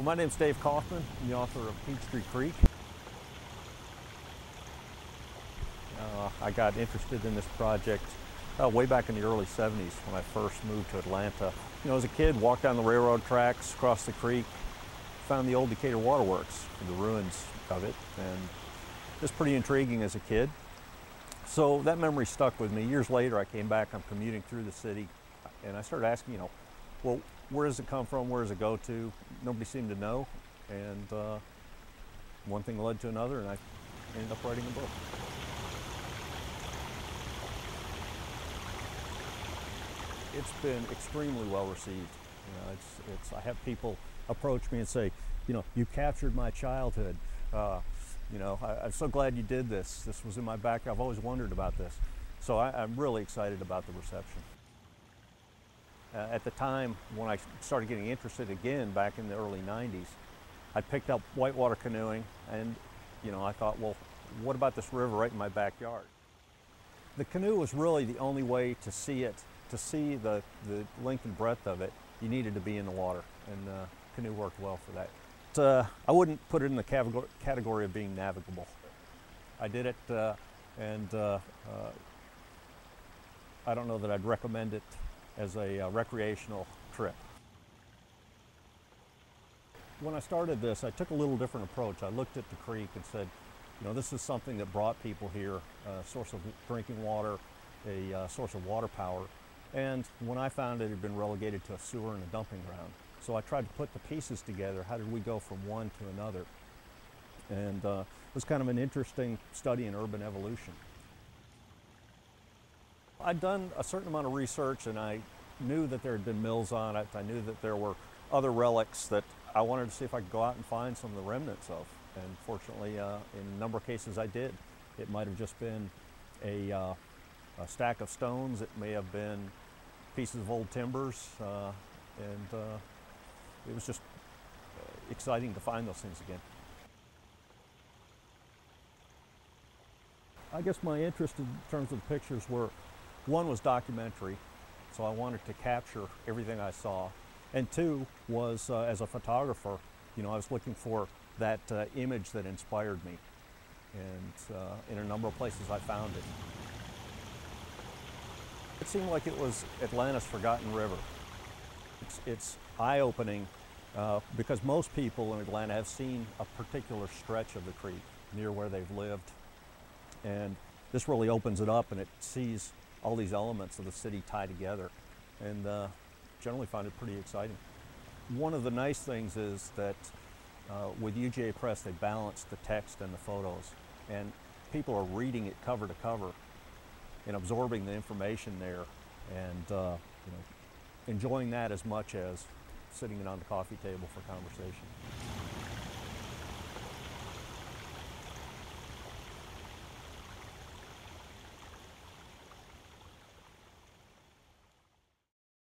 Well, my name's Dave Kaufman. I'm the author of Peachtree Creek. I got interested in this project way back in the early 70s when I first moved to Atlanta. As a kid, walked down the railroad tracks, across the creek, found the old Decatur Waterworks, the ruins of it, and it was pretty intriguing as a kid. So that memory stuck with me. Years later, I came back, I'm commuting through the city, and I started asking, well, where does it come from? Where does it go to? Nobody seemed to know, and one thing led to another, and I ended up writing a book. It's been extremely well received. I have people approach me and say, you captured my childhood. I'm so glad you did this. This was in my back. I've always wondered about this. So I'm really excited about the reception. At the time when I started getting interested again back in the early 90s, I picked up whitewater canoeing, and I thought, well, what about this river right in my backyard? The canoe was really the only way to see it. To see the length and breadth of it, you needed to be in the water, and canoe worked well for that. I wouldn't put it in the category of being navigable. I did it, and I don't know that I'd recommend it as a recreational trip. When I started this, I took a little different approach. I looked at the creek and said, this is something that brought people here, a source of drinking water, a source of water power. And when I found it had been relegated to a sewer and a dumping ground. So I tried to put the pieces together. How did we go from one to another? And it was kind of an interesting study in urban evolution. I'd done a certain amount of research, and I knew that there had been mills on it. I knew that there were other relics that I wanted to see if I could go out and find some of the remnants of. And fortunately, in a number of cases I did. It might have just been a stack of stones. It may have been pieces of old timbers, and it was just exciting to find those things again. I guess my interest in terms of the pictures were, one was documentary, so I wanted to capture everything I saw, and two was as a photographer, I was looking for that image that inspired me, and in a number of places I found it. It seemed like it was Atlanta's forgotten river. It's eye-opening because most people in Atlanta have seen a particular stretch of the creek near where they've lived. And this really opens it up, and it sees all these elements of the city tie together, and generally find it pretty exciting. One of the nice things is that with UGA Press, they balance the text and the photos, and people are reading it cover to cover and absorbing the information there, and enjoying that as much as sitting on the coffee table for conversation.